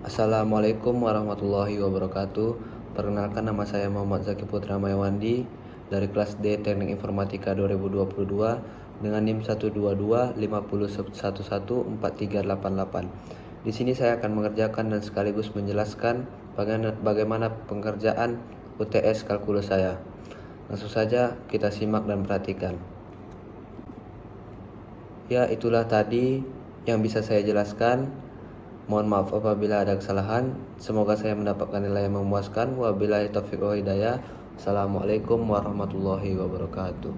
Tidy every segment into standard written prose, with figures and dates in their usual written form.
Assalamualaikum warahmatullahi wabarakatuh. Perkenalkan, nama saya Muhammad Zaki Putra Mayawandi dari kelas D Teknik Informatika 2022 dengan NIM 12250114388. Di sini saya akan mengerjakan dan sekaligus menjelaskan bagaimana pengerjaan UTS kalkulus saya. Langsung saja kita simak dan perhatikan. Ya, itulah tadi yang bisa saya jelaskan. Mohon maaf apabila ada kesalahan. Semoga saya mendapatkan nilai yang memuaskan. Wabillahi taufiq wal hidayah. Assalamualaikum warahmatullahi wabarakatuh.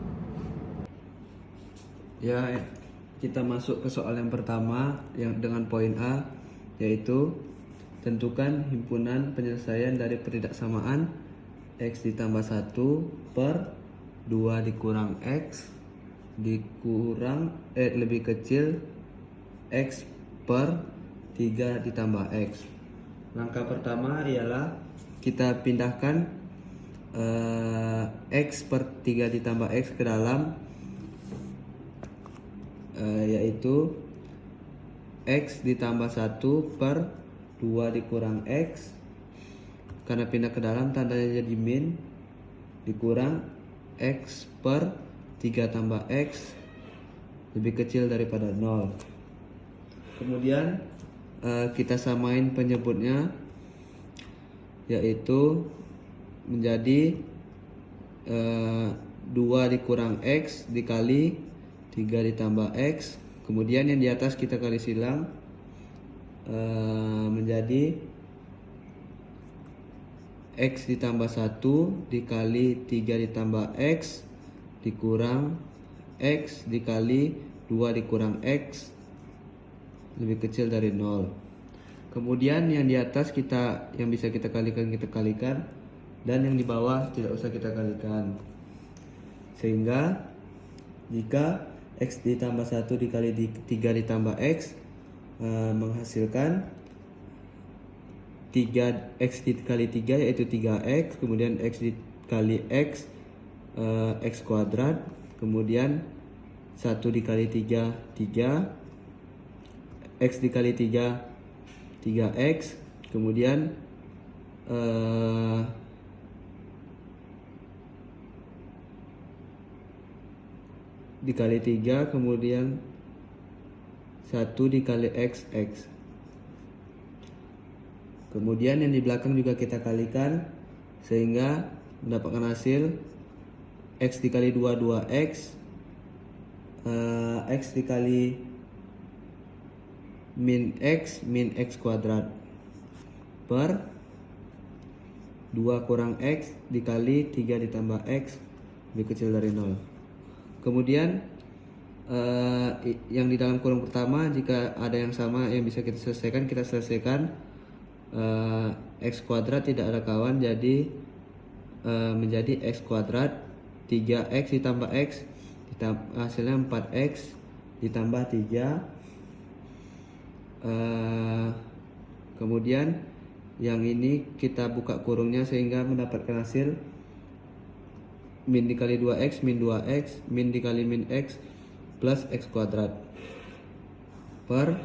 Ya, kita masuk ke soal yang pertama yang dengan poin A, yaitu tentukan himpunan penyelesaian dari pertidaksamaan X ditambah 1 per 2 dikurang X dikurang lebih kecil X per 3 ditambah X. Langkah pertama ialah kita pindahkan X per 3 ditambah X ke dalam yaitu X ditambah 1 per 2 dikurang X. Karena pindah ke dalam tandanya jadi min, dikurang X per 3 tambah X lebih kecil daripada 0. Kemudian kita samain penyebutnya, yaitu menjadi 2 dikurang X dikali 3 ditambah X. Kemudian yang di atas kita kali silang menjadi X ditambah 1 dikali 3 ditambah X dikurang X dikali 2 dikurang X lebih kecil dari 0. Kemudian yang di atas yang bisa kita kalikan, dan yang di bawah tidak usah kita kalikan. Sehingga jika X ditambah 1 dikali 3 ditambah X menghasilkan 3X dikali 3 yaitu 3X, kemudian X dikali X X kuadrat, kemudian 1 dikali 3 3, X dikali 3 3X, kemudian dikali 3, kemudian 1 dikali X X. Kemudian yang di belakang juga kita kalikan sehingga mendapatkan hasil X dikali 2 2X, X dikali min X kuadrat per 2 kurang X dikali 3 ditambah X lebih kecil dari 0. Kemudian yang di dalam kurung pertama, jika ada yang sama yang bisa kita selesaikan, kita selesaikan. X kuadrat tidak ada kawan, jadi menjadi X kuadrat 3X ditambah X hasilnya 4X ditambah 3. Kemudian yang ini kita buka kurungnya sehingga mendapatkan hasil min dikali 2X min 2X min dikali min X plus X kuadrat per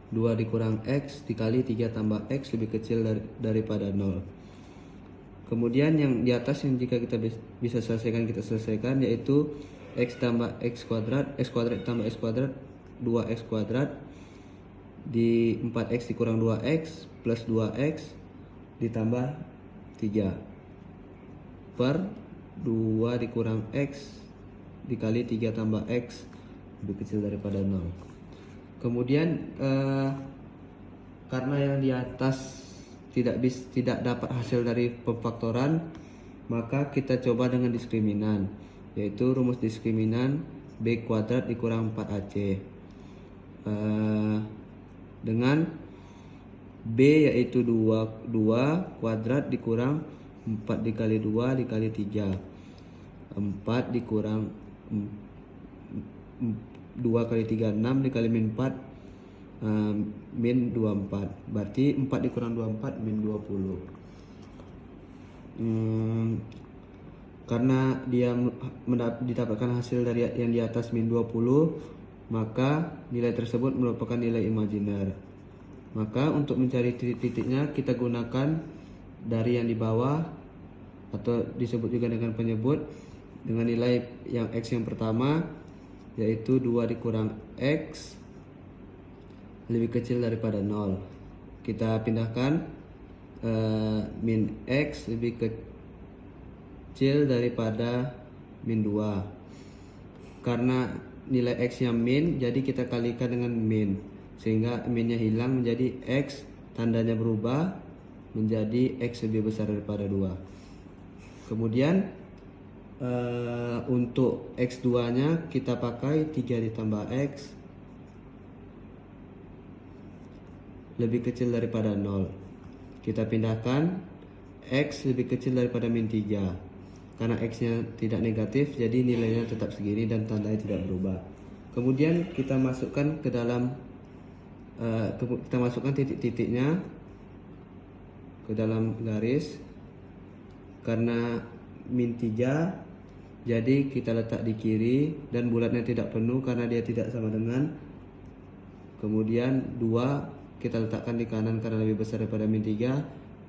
2 dikurang X dikali 3 tambah X lebih kecil daripada 0. Kemudian yang di atas yang jika kita bisa selesaikan, kita selesaikan, yaitu X tambah X kuadrat tambah X kuadrat 2X kuadrat di 4X dikurang 2X plus 2X ditambah 3 per 2 dikurang X dikali 3 tambah X lebih kecil daripada 0. Kemudian karena yang di atas tidak dapat hasil dari pemfaktoran, maka kita coba dengan diskriminan, yaitu rumus diskriminan B kuadrat dikurang 4AC dengan B yaitu 2 kuadrat dikurang 4 dikali 2 dikali 3, 4 dikurang 2 kali 3 6 dikali min 4 min 24, berarti 4 dikurang 24 min 20. Karena dia didapatkan hasil dari yang di atas min 20, maka nilai tersebut merupakan nilai imajiner. Maka untuk mencari titik-titiknya kita gunakan dari yang di bawah atau disebut juga dengan penyebut dengan nilai yang X yang pertama, yaitu 2 dikurang X lebih kecil daripada 0. Kita pindahkan min X lebih kecil daripada min 2. Karena nilai X nya min, jadi kita kalikan dengan min, sehingga minnya hilang menjadi X, tandanya berubah menjadi X lebih besar daripada 2. Kemudian untuk X2 nya kita pakai 3 ditambah X lebih kecil daripada 0. Kita pindahkan X lebih kecil daripada min 3. Karena X nya tidak negatif, jadi nilainya tetap segini dan tandanya tidak berubah. Kemudian kita masukkan ke dalam kita masukkan titik-titiknya ke dalam garis. Karena min 3, jadi kita letak di kiri dan bulatnya tidak penuh karena dia tidak sama dengan. Kemudian 2 kita letakkan di kanan karena lebih besar daripada min 3,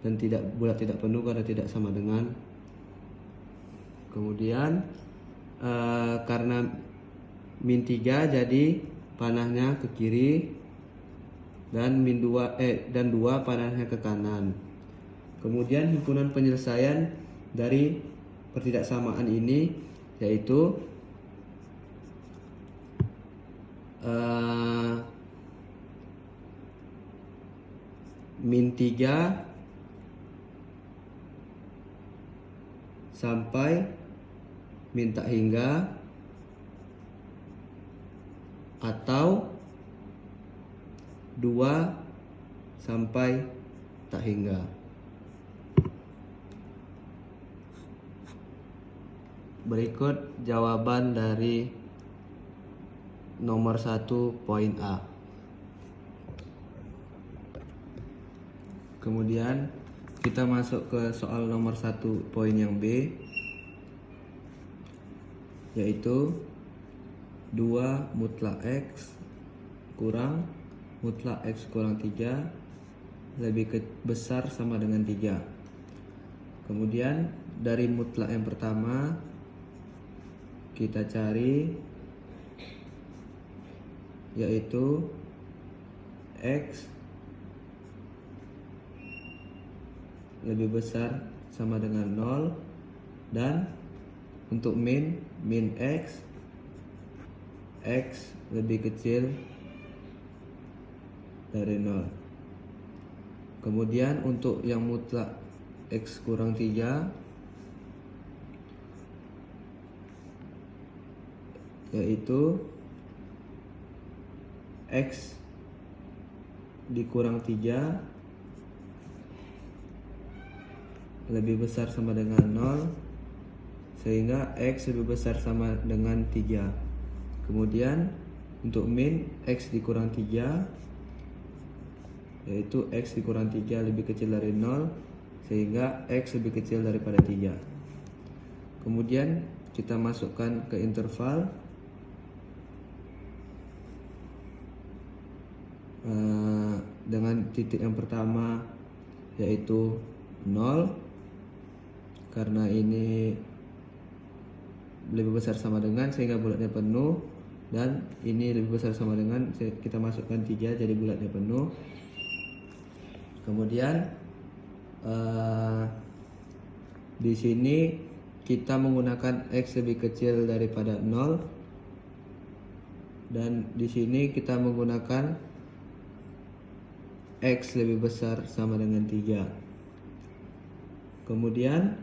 dan bulat tidak penuh karena tidak sama dengan. Kemudian karena min 3, jadi panahnya ke kiri, dan min 2 dan 2 panahnya ke kanan. Kemudian himpunan penyelesaian dari pertidaksamaan ini yaitu min 3 sampai min tak hingga, atau 2 sampai tak hingga. Berikut jawaban dari nomor 1 poin A. Kemudian kita masuk ke soal nomor 1 poin yang B, yaitu 2 mutlak X kurang mutlak X kurang 3 lebih besar sama dengan 3. Kemudian dari mutlak yang pertama kita cari, yaitu X lebih besar sama dengan 0, dan untuk min X lebih kecil dari 0. Kemudian untuk yang mutlak X kurang 3, yaitu X dikurang 3 lebih besar sama dengan 0, sehingga X lebih besar sama dengan 3. Kemudian untuk min X dikurang 3, yaitu X dikurang 3 lebih kecil dari 0, sehingga X lebih kecil daripada 3. Kemudian kita masukkan ke interval dengan titik yang pertama yaitu 0, karena ini lebih besar sama dengan sehingga bulatnya penuh, dan ini lebih besar sama dengan, kita masukkan 3 jadi bulatnya penuh. Kemudian di sini kita menggunakan X lebih kecil daripada 0, dan di sini kita menggunakan X lebih besar sama dengan 3. Kemudian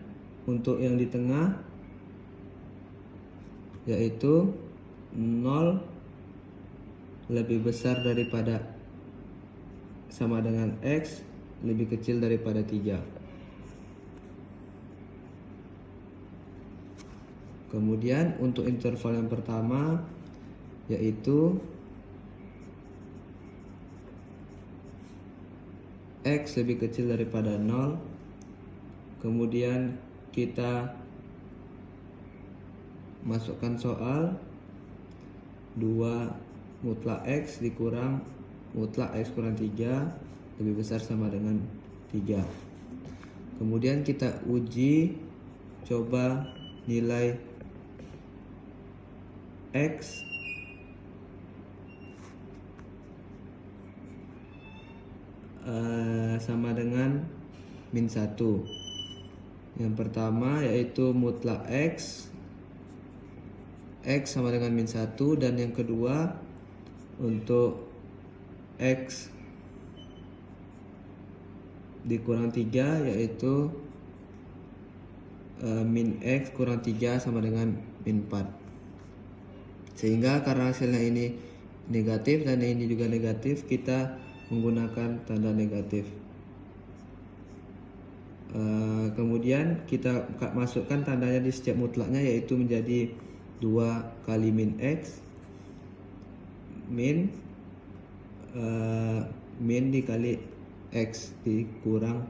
untuk yang di tengah yaitu 0 lebih besar daripada sama dengan X lebih kecil daripada 3. Kemudian untuk interval yang pertama yaitu X lebih kecil daripada 0. Kemudian kita masukkan soal 2 mutlak X dikurang mutlak X kurang 3 lebih besar sama dengan 3. Kemudian kita uji coba nilai X sama dengan min 1. Yang pertama yaitu mutlak X sama dengan min 1, dan yang kedua untuk X dikurang 3 yaitu min X kurang 3 sama dengan min 4. Sehingga karena hasilnya ini negatif dan ini juga negatif, kita menggunakan tanda negatif. Kemudian kita masukkan tandanya di setiap mutlaknya, yaitu menjadi 2 kali min X min dikali X dikurang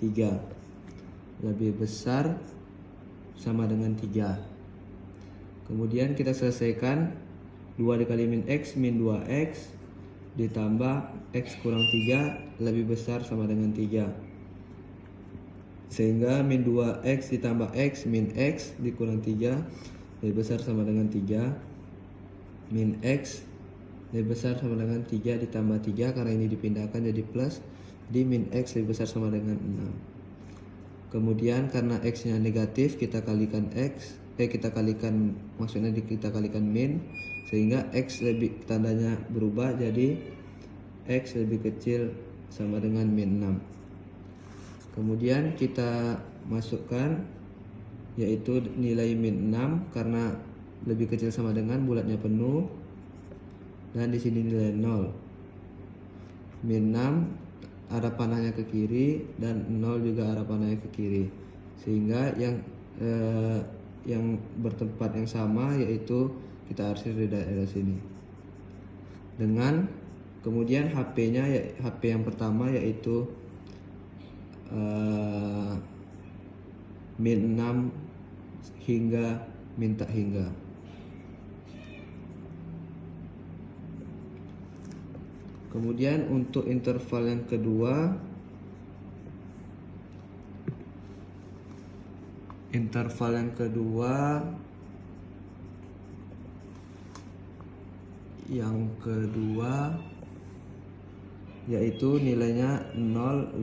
3 lebih besar sama dengan 3. Kemudian kita selesaikan 2 dikali min X min 2X ditambah X kurang 3 lebih besar sama dengan 3. Sehingga min 2X ditambah X min X dikurang 3 lebih besar sama dengan 3. Min X lebih besar sama dengan 3 ditambah 3, karena ini dipindahkan jadi plus, di min X lebih besar sama dengan 6. Kemudian karena X nya negatif, kita kalikan kita kalikan min, sehingga X lebih tandanya berubah jadi X lebih kecil sama dengan min 6. Kemudian kita masukkan yaitu nilai min 6 karena lebih kecil sama dengan bulatnya penuh, dan di sini nilai 0. Min 6 arah panahnya ke kiri dan 0 juga arah panahnya ke kiri, sehingga yang bertempat yang sama yaitu kita arsir di daerah sini. Dengan kemudian HP-nya HP yang pertama yaitu min 6 hingga min tak hingga. Kemudian untuk interval yang kedua, yaitu nilainya 0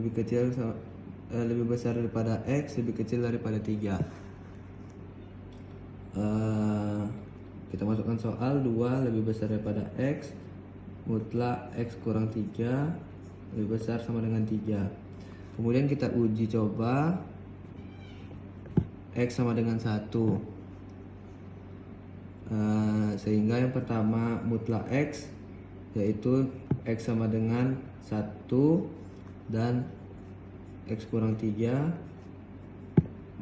lebih besar daripada X lebih kecil daripada 3. Kita masukkan soal 2 lebih besar daripada X mutlak X kurang 3 lebih besar sama dengan 3. Kemudian kita uji coba X sama dengan 1. Sehingga yang pertama mutlak X yaitu X sama dengan 1 dan X kurang 3,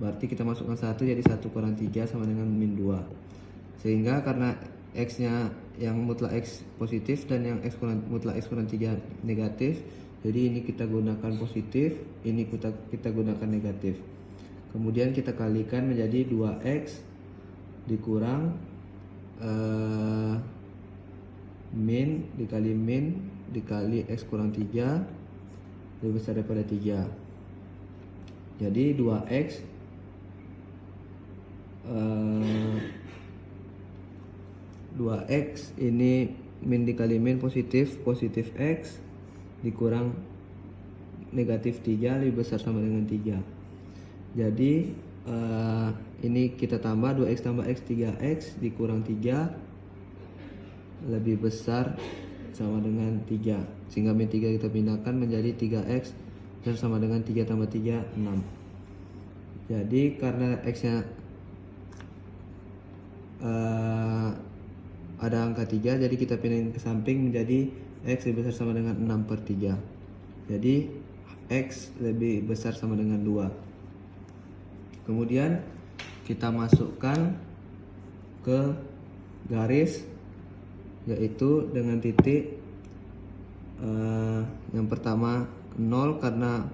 berarti kita masukkan 1 jadi 1 kurang 3 sama dengan min 2. Sehingga karena X nya yang mutlak X positif dan yang mutlak X kurang 3 negatif, jadi ini kita gunakan positif, ini kita gunakan negatif. Kemudian kita kalikan menjadi 2X dikurang min dikali X kurang 3 lebih besar daripada 3. Jadi 2X ini min dikali min positif X dikurang negatif 3 lebih besar sama dengan 3. Jadi ini kita tambah 2X tambah X 3X dikurang 3 lebih besar sama dengan 3, sehingga min 3 kita pindahkan menjadi 3X dan sama dengan 3 tambah 3 6. Jadi karena X nya ada angka 3, jadi kita pindahin ke samping menjadi X lebih besar sama dengan 6/3. Jadi X lebih besar sama dengan 2. Kemudian kita masukkan ke garis, yaitu dengan titik yang pertama 0 karena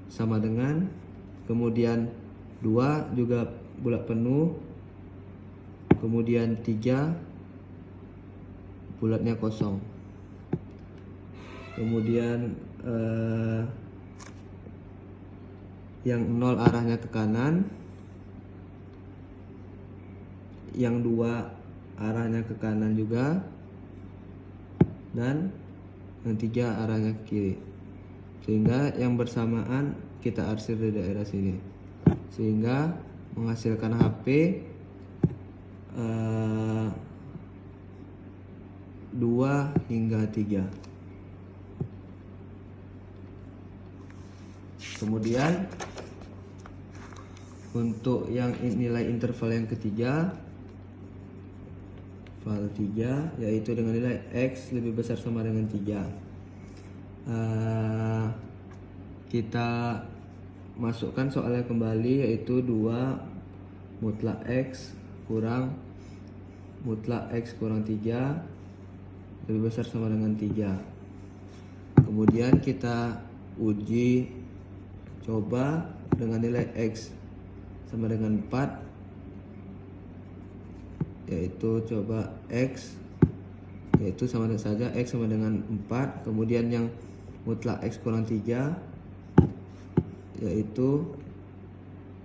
sama dengan, kemudian 2 juga bulat penuh, kemudian 3 bulatnya kosong. Kemudian yang 0 arahnya ke kanan, yang 2 arahnya ke kanan juga, dan yang 3 arahnya ke kiri. Sehingga yang bersamaan kita arsir di daerah sini, sehingga menghasilkan HP 2 hingga 3. Kemudian untuk yang nilai interval yang ketiga, val 3, yaitu dengan nilai X lebih besar sama dengan 3. Kita masukkan soalnya kembali, yaitu 2 mutlak X kurang mutlak X kurang 3 lebih besar sama dengan 3. Kemudian kita uji coba dengan nilai X sama dengan 4, yaitu coba X, yaitu sama saja X sama dengan 4. Kemudian yang mutlak X kurang 3, yaitu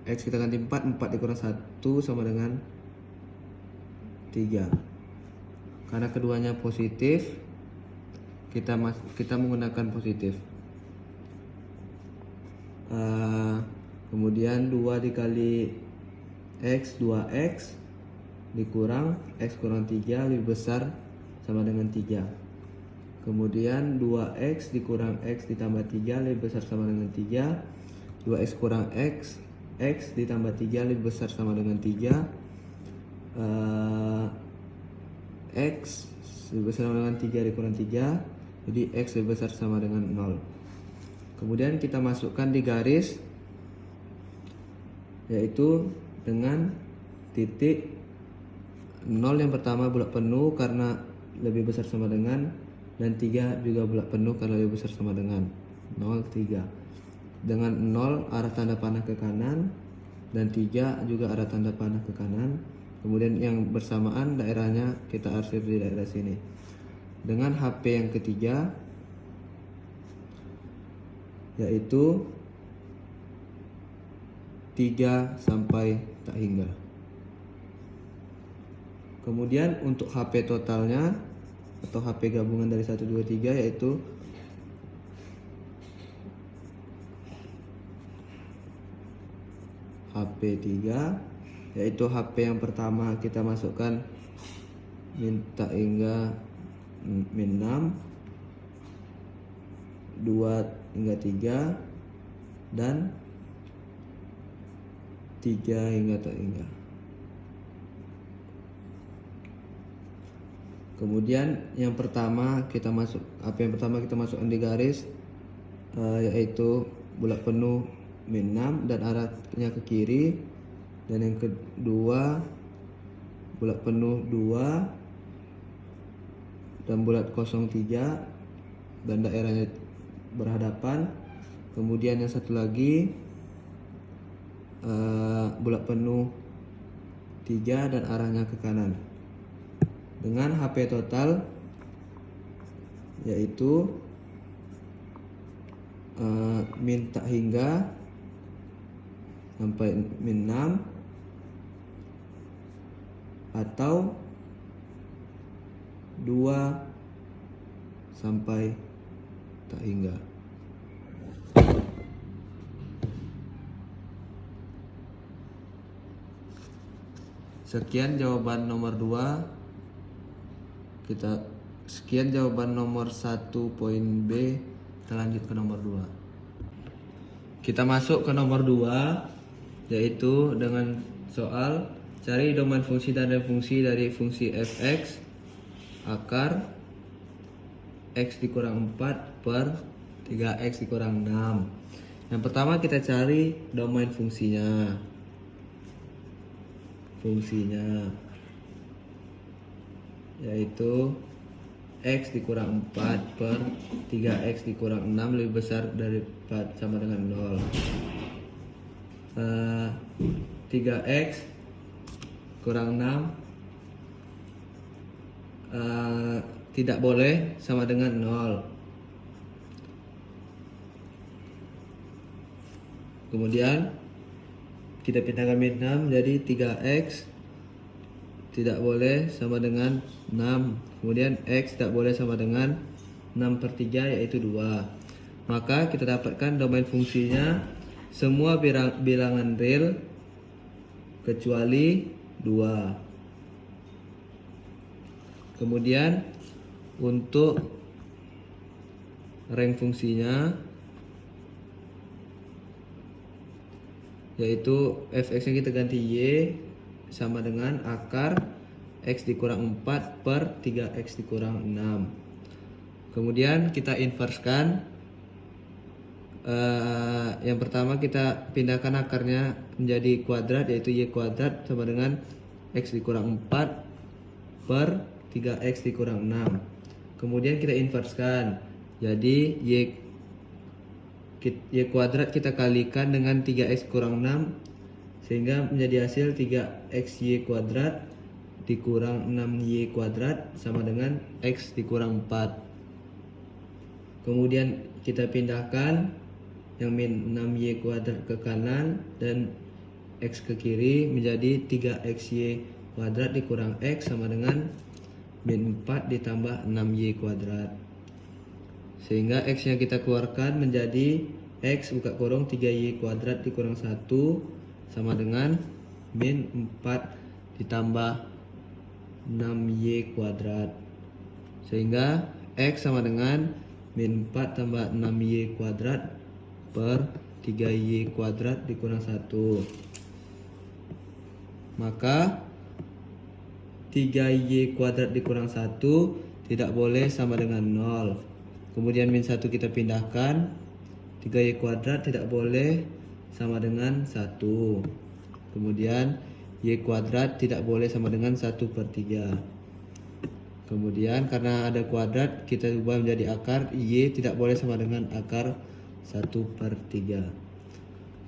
X kita ganti 4 dikurang 1 sama dengan 3. Karena keduanya positif, kita menggunakan positif. Kemudian 2 dikali X 2X dikurang X kurang 3 lebih besar sama dengan 3. Kemudian 2X dikurang X ditambah 3 lebih besar sama dengan 3. 2X kurang X, X ditambah 3 lebih besar sama dengan 3. X lebih besar sama dengan 3 dikurang 3, jadi X lebih besar sama dengan 0. Kemudian kita masukkan di garis, yaitu dengan titik 0 yang pertama bulat penuh karena lebih besar sama dengan, dan 3 juga bulat penuh karena lebih besar sama dengan 0, 3. Dengan 0 arah tanda panah ke kanan, dan 3 juga arah tanda panah ke kanan. Kemudian yang bersamaan daerahnya kita arsir di daerah sini. Dengan HP yang ketiga, yaitu 3 sampai tak hingga. Kemudian untuk HP totalnya atau HP gabungan dari 1, 2, 3, yaitu HP 3, yaitu HP yang pertama kita masukkan min tak hingga min 6, 2 hingga 3, dan 3 hingga tak hingga. Kemudian yang pertama kita masukkan di garis, yaitu bulat penuh min 6 dan arahnya ke kiri. Dan yang kedua bulat penuh 2 dan bulat kosong 3 dan daerahnya berhadapan. Kemudian yang satu lagi bulat penuh 3 dan arahnya ke kanan. Dengan HP total, yaitu min tak hingga sampai min 6 atau 2 sampai tak hingga. Sekian jawaban nomor 2. Sekian jawaban nomor 1 poin B. Kita lanjut ke nomor 2. Kita masuk ke nomor 2, yaitu dengan soal cari domain fungsi dan fungsi dari fungsi fx akar x dikurang 4 per 3x dikurang 6. Yang pertama kita cari domain fungsinya. Yaitu x dikurang 4 per 3x dikurang 6 lebih besar dari 4 sama dengan 0. 3x kurang 6 tidak boleh sama dengan 0. Kemudian kita pindahkan min 6 jadi 3x tidak boleh sama dengan 6. Kemudian x tidak boleh sama dengan 6/3 yaitu 2. Maka kita dapatkan domain fungsinya semua bilangan real kecuali 2. Kemudian untuk rank fungsinya yaitu fx yang kita ganti y sama dengan akar x dikurang 4 per 3x dikurang 6. Kemudian kita inverskan. Yang pertama kita pindahkan akarnya menjadi kuadrat, yaitu y kuadrat sama dengan x dikurang 4 per 3x dikurang 6. Kemudian kita inverskan. Jadi y kuadrat kita kalikan dengan 3x kurang 6 sehingga menjadi hasil 3xy kuadrat dikurang 6y kuadrat sama dengan x dikurang 4. Kemudian kita pindahkan yang min 6y kuadrat ke kanan dan x ke kiri menjadi 3xy kuadrat dikurang x sama dengan min 4 ditambah 6y kuadrat. Sehingga x yang kita keluarkan menjadi x buka kurung 3y kuadrat dikurang 1 sama dengan min 4 ditambah 6y kuadrat. Sehingga x sama dengan min 4 tambah 6y kuadrat per 3y kuadrat dikurang 1. Maka 3y kuadrat dikurang 1 tidak boleh sama dengan 0. Kemudian min 1 kita pindahkan, 3y kuadrat tidak boleh sama dengan 1. Kemudian y kuadrat tidak boleh sama dengan 1/3. Kemudian karena ada kuadrat kita ubah menjadi akar, y tidak boleh sama dengan akar 1/3.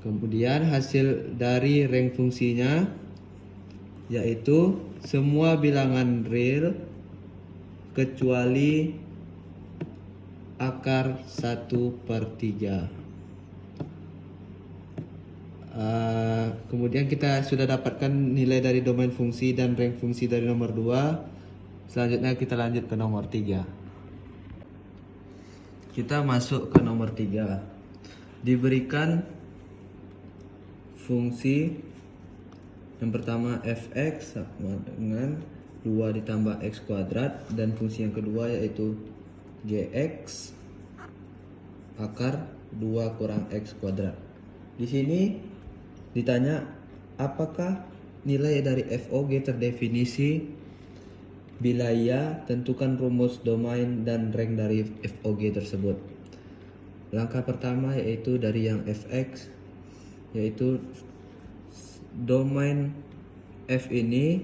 Kemudian hasil dari rank fungsinya yaitu semua bilangan real kecuali akar 1/3. Kemudian kita sudah dapatkan nilai dari domain fungsi dan rank fungsi dari nomor 2. Selanjutnya kita lanjut ke nomor 3. Kita masuk ke nomor 3. Diberikan fungsi yang pertama fx sama dengan 2 ditambah x kuadrat dan fungsi yang kedua yaitu gx akar 2 kurang x kuadrat. Di sini ditanya apakah nilai dari FOG terdefinisi. Bila iya, tentukan rumus domain dan rank dari FOG tersebut. Langkah pertama yaitu dari yang fx, yaitu domain f ini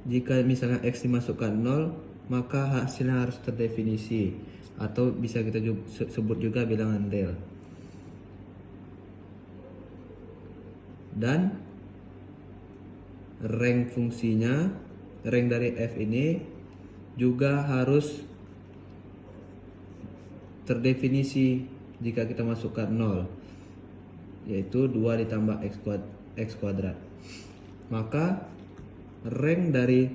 jika misalnya x dimasukkan 0, maka hasilnya harus terdefinisi atau bisa kita sebut juga bilangan real. Dan rank fungsinya, rank dari f ini juga harus terdefinisi jika kita masukkan 0, yaitu 2 ditambah x kuadrat. Maka rank dari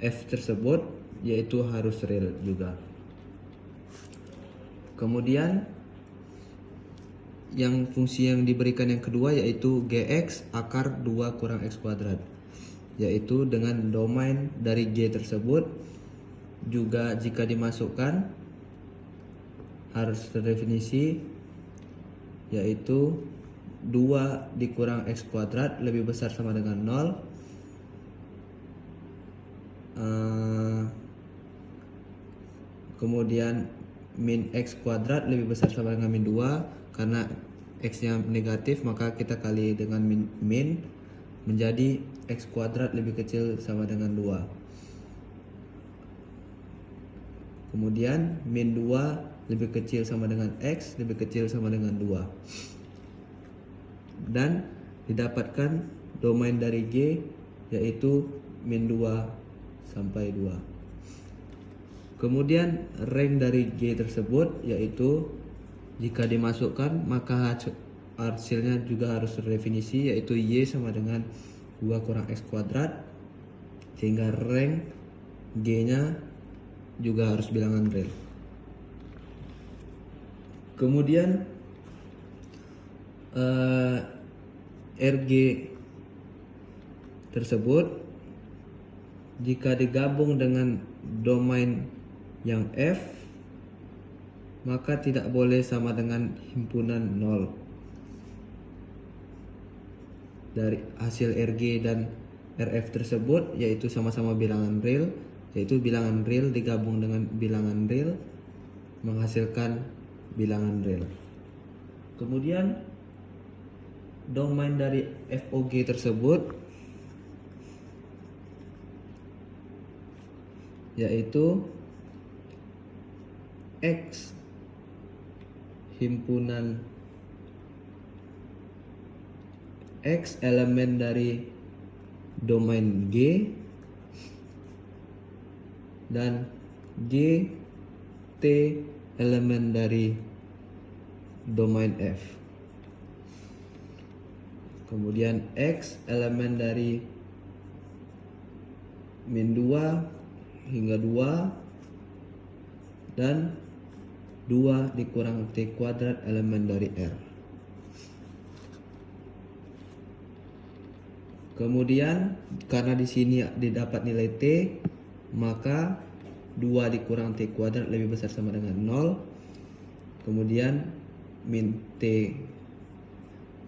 f tersebut yaitu harus real juga. Kemudian yang fungsi yang diberikan yang kedua yaitu gx akar 2 kurang x kuadrat, yaitu dengan domain dari g tersebut juga jika dimasukkan harus terdefinisi, yaitu 2 dikurang x kuadrat lebih besar sama dengan 0. Kemudian min x kuadrat lebih besar sama dengan min 2. Karena x nya negatif maka kita kali dengan min menjadi x kuadrat lebih kecil sama dengan 2. Kemudian min 2 lebih kecil sama dengan x lebih kecil sama dengan 2. Dan didapatkan domain dari g yaitu min 2 sampai 2. Kemudian rank dari g tersebut yaitu Jika dimasukkan maka hasilnya juga harus terdefinisi, yaitu Y sama dengan 2 kurang X kuadrat, sehingga rank G nya juga harus bilangan real. Kemudian RG tersebut jika digabung dengan domain yang F, maka tidak boleh sama dengan himpunan 0. Dari hasil RG dan RF tersebut yaitu sama-sama bilangan real, yaitu bilangan real digabung dengan bilangan real menghasilkan bilangan real. Kemudian domain dari FOG tersebut yaitu X himpunan X elemen dari domain G dan G T elemen dari domain F. Kemudian X elemen dari min 2 hingga 2 dan 2 dikurang T kuadrat elemen dari R. Kemudian karena di sini didapat nilai T, maka 2 dikurang T kuadrat lebih besar sama dengan 0. Kemudian min T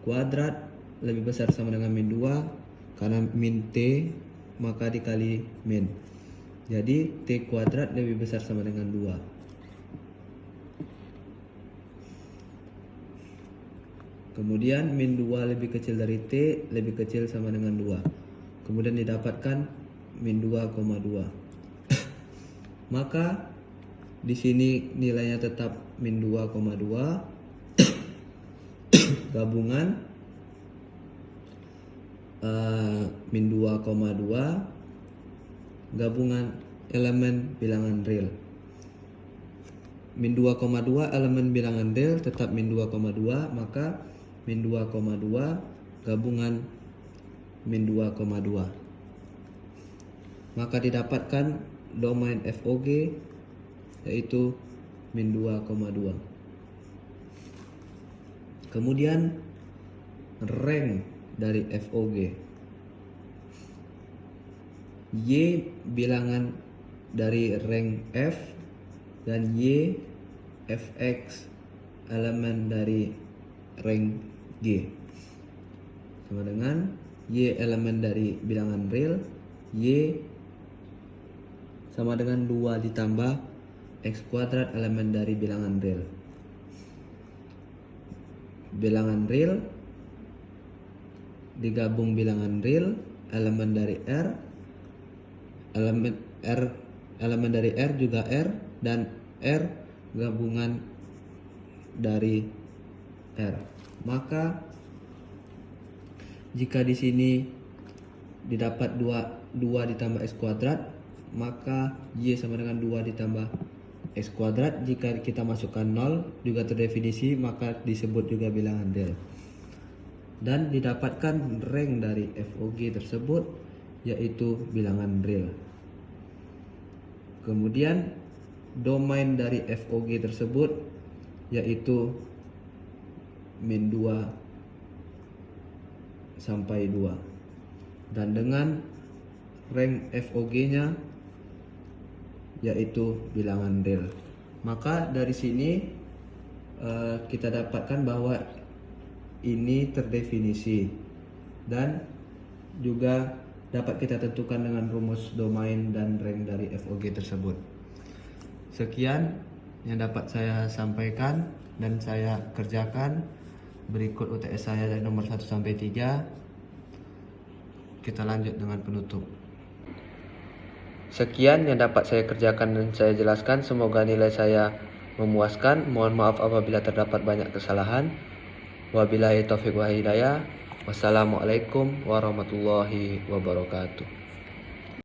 kuadrat lebih besar sama dengan min 2. Karena min T maka dikali min. Jadi T kuadrat lebih besar sama dengan 2. Kemudian min 2 lebih kecil dari T, lebih kecil sama dengan 2. Kemudian didapatkan min 2,2. Maka di sini nilainya tetap min 2,2 gabungan min 2,2 gabungan elemen bilangan real. Min 2,2 elemen bilangan real tetap min 2,2, maka min 2,2 gabungan min 2,2. Maka didapatkan domain FOG yaitu min 2,2. Kemudian rank dari FOG. Y bilangan dari rank F dan Y Fx elemen dari rank G sama dengan Y elemen dari bilangan real, Y sama dengan 2 ditambah X kuadrat elemen dari bilangan real. Bilangan real digabung bilangan real, elemen dari R, elemen dari R juga R, dan R gabungan dari R. Maka jika di sini didapat 2 ditambah X kuadrat, maka Y sama dengan 2 ditambah X kuadrat. Jika kita masukkan 0 juga terdefinisi, maka disebut juga bilangan real. Dan didapatkan rank dari FOG tersebut yaitu bilangan real. Kemudian domain dari FOG tersebut yaitu min 2 sampai 2, dan dengan rank FOG nya yaitu bilangan real. Maka dari sini kita dapatkan bahwa ini terdefinisi dan juga dapat kita tentukan dengan rumus domain dan rank dari FOG tersebut. Sekian yang dapat saya sampaikan dan saya kerjakan. Berikut UTS saya dari nomor 1 sampai 3. Kita lanjut dengan penutup. Sekian yang dapat saya kerjakan dan saya jelaskan. Semoga nilai saya memuaskan. Mohon maaf apabila terdapat banyak kesalahan. Wabillahi taufiq wa hidayah. Wassalamualaikum warahmatullahi wabarakatuh.